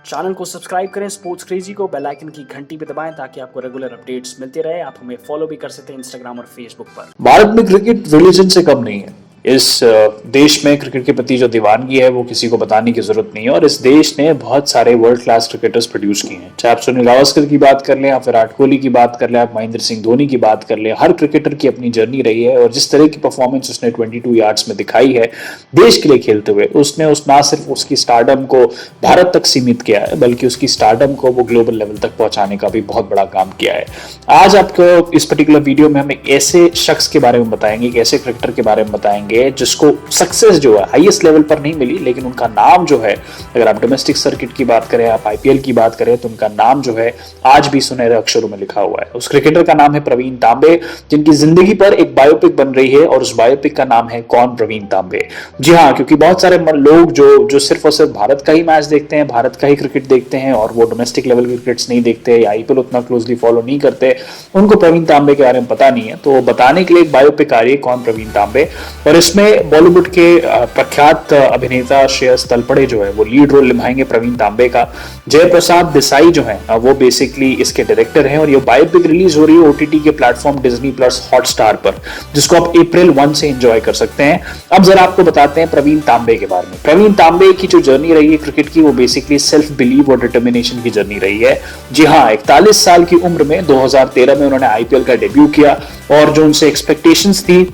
Channel को subscribe करें sports crazy को, बेल आइकन की घंटी पे दबाएं ताकि आपको रेगुलर अपडेट्स मिलते रहे। आप हमें फॉलो भी कर सकते हैं इंस्टाग्राम और फेसबुक पर। भारत में क्रिकेट रिलीजन से कम नहीं है। इस देश में क्रिकेट के प्रति जो दीवानगी है वो किसी को बताने की जरूरत नहीं है और इस देश ने बहुत सारे वर्ल्ड क्लास क्रिकेटर्स प्रोड्यूस किए हैं। चाहे आप सुनील गावस्कर की बात कर लें, आप विराट कोहली की बात कर लें, आप महेंद्र सिंह धोनी की बात कर लें, हर क्रिकेटर की अपनी जर्नी रही है और जिस तरह की परफॉर्मेंस उसने 22 यार्ड्स में दिखाई है देश के लिए खेलते हुए, उसने ना सिर्फ उसकी स्टारडम को भारत तक सीमित किया है बल्कि उसकी स्टारडम को वो ग्लोबल लेवल तक पहुंचाने का भी बहुत बड़ा काम किया है। आज आपको इस पर्टिकुलर वीडियो में हम एक ऐसे शख्स के बारे में बताएंगे, एक ऐसे क्रिकेटर के बारे में बताएंगे जिसको सक्सेस जो है हाईएस्ट लेवल पर नहीं मिली, लेकिन उनका नाम जो है, अगर आप डोमेस्टिक सर्किट की बात करें, आप आईपीएल की बात करें, तो उनका नाम जो है आज भी सुनहरे अक्षरों में लिखा हुआ है। उस क्रिकेटर का नाम है प्रवीण तांबे, जिनकी जिंदगी पर एक बायोपिक बन रही है और उस बायोपिक का नाम है कौन प्रवीण तांबे। जी हाँ, क्योंकि बहुत सारे लोग जो सिर्फ और सिर्फ भारत का ही मैच देखते हैं, भारत का ही क्रिकेट देखते हैं और वो डोमेस्टिक लेवल क्रिकेट्स नहीं देखते या आईपीएल उतना क्लोजली फॉलो नहीं करते, उनको प्रवीण तांबे के बारे में पता नहीं है। तो बताने के लिए एक बायोपिक आ रही है कौन प्रवीण तांबे, और इसमें बॉलीवुड के प्रख्यात अभिनेता श्रेयस तलपड़े जो है वो लीड रोल निभाएंगे प्रवीण तांबे का। जयप्रसाद देसाई जो है वो बेसिकली इसके डायरेक्टर हैं और ये बायोपिक रिलीज हो रही है ओटीटी के प्लेटफॉर्म डिज्नी प्लस हॉटस्टार पर, जिसको आप अप्रैल 1 से एंजॉय कर सकते हैं। अब जरा आपको बताते हैं प्रवीण तांबे के बारे में। प्रवीण तांबे की जो जर्नी रही है क्रिकेट की, वो बेसिकली सेल्फ बिलीव और डिटर्मिनेशन की जर्नी रही है। जी हाँ, 41 साल की उम्र में 2013 में उन्होंने आईपीएल का डेब्यू किया और जो उनसे एक्सपेक्टेशंस थी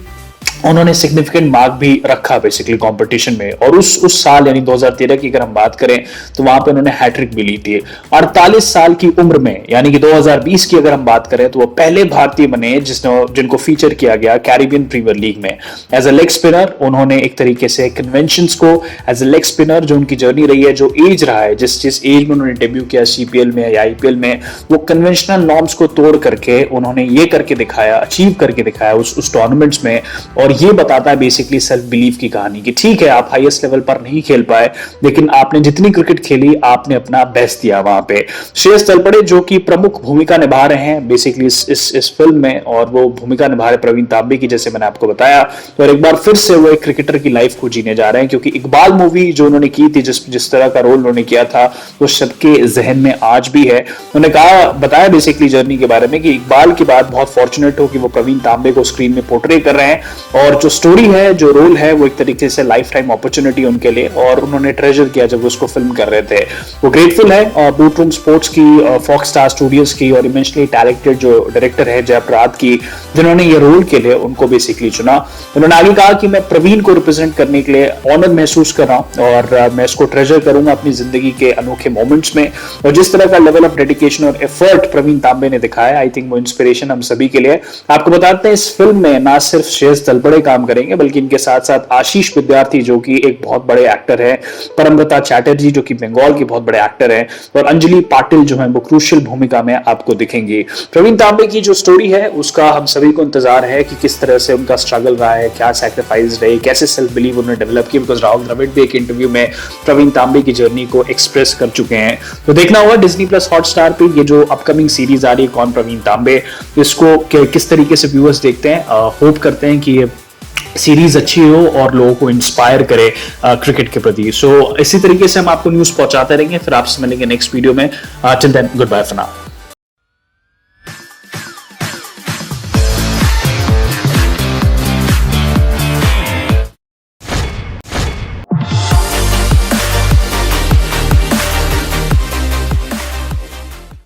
उन्होंने सिग्निफिकेंट मार्क भी रखा बेसिकली कंपटीशन में। और उस साल यानी 2013 की अगर हम बात करें तो वहां पे उन्होंने हैट्रिक भी ली थी। 48 साल की उम्र में यानी कि 2020 की अगर हम बात करें तो वो पहले भारतीय बने जिनको फीचर किया गया कैरिबियन प्रीमियर लीग में एज अ लेग स्पिनर। उन्होंने एक तरीके से कन्वेंशंस को एज अ लेग स्पिनर, जो उनकी जर्नी रही है, जो एज रहा है, जिस एज में उन्होंने डेब्यू किया सीपीएल में या आईपीएल में, वो कन्वेंशनल नॉर्म्स को तोड़ करके उन्होंने ये करके दिखाया, अचीव करके दिखाया उस टूर्नामेंट्स में। और ये बताता है बेसिकली सेल्फ बिलीफ की कहानी कि ठीक है, आप हाईएस्ट लेवल पर नहीं खेल पाए, लेकिन आपने जितनी क्रिकेट खेली आपने अपना बेस्ट दिया वहां पे। श्रेयस तलपड़े जो कि प्रमुख भूमिका निभा रहे हैं बेसिकली इस फिल्म में, और वो भूमिका निभा रहे प्रवीण तांबे की, जैसे मैंने आपको बताया। और एक बार फिर से वो एक क्रिकेटर की लाइफ को जीने जा रहे हैं, क्योंकि इकबाल मूवी जो उन्होंने की थी, जिस तरह का रोल उन्होंने किया था, वो सबके जहन में आज भी है। उन्होंने बताया बेसिकली जर्नी के बारे में कि इकबाल के बाद बहुत फॉर्चुनेट हो कि वो प्रवीण तांबे को स्क्रीन में पोर्ट्रे कर रहे हैं, और जो स्टोरी है, जो रोल है, वो एक तरीके से लाइफ टाइम अपॉर्चुनिटी उनके लिए, और उन्होंने ट्रेजर किया जब उसको फिल्म कर रहे थे। वो ग्रेटफुल है बूट रूम स्पोर्ट्स की, फॉक्स स्टार स्टूडियोज की और इमेंशली टैलेंटेड जो डायरेक्टर है जयप्रसाद की, जिन्होंने ये रोल के लिए उनको बेसिकली चुना। उन्होंने आगे कहा कि मैं प्रवीण को रिप्रेजेंट करने के लिए ऑनर महसूस कर रहा हूं और मैं इसको ट्रेजर करूंगा अपनी जिंदगी के अनोखे मोमेंट्स में। और जिस तरह का लेवल ऑफ डेडिकेशन और एफर्ट प्रवीण तांबे ने दिखाया, आई थिंक वो इंस्पिरेशन हम सभी के लिए। आपको बताते हैं इस फिल्म में ना सिर्फ श्रेयस तलपड़े काम करेंगे बल्कि इनके साथ साथ आशीष विद्यार्थी जो कि एक बहुत बड़े एक्टर है, परमव्रता चैटर्जी जो कि बंगाल की बहुत बड़े एक्टर हैं, और अंजलि पाटिल जो है वो क्रूशियल भूमिका में आपको दिखेंगी। प्रवीण तांबे की जो स्टोरी है उसका हम सभी को इंतजार है कि किस तरह से उनका स्ट्रगल रहा है, क्या सैक्रिफाइस रही, कैसे सेल्फ बिलीव उन्होंने डेवलप की, बिकॉज राहुल द्रविड़ भी एक इंटरव्यू में प्रवीण तांबे की जर्नी को एक्सप्रेस कर चुके हैं। तो देखना होगा डिज्नी प्लस हॉटस्टार पे ये जो अपकमिंग सीरीज आ रही है कौन प्रवीण तांबे, इसको किस तरीके से व्यूअर्स देखते हैं। होप करते हैं कि ये सीरीज अच्छी हो और लोगों को इंस्पायर करे क्रिकेट के प्रति। सो इसी तरीके से हम आपको न्यूज पहुंचाते रहेंगे, फिर आपसे मिलेंगे नेक्स्ट वीडियो में। Till then, good bye for now.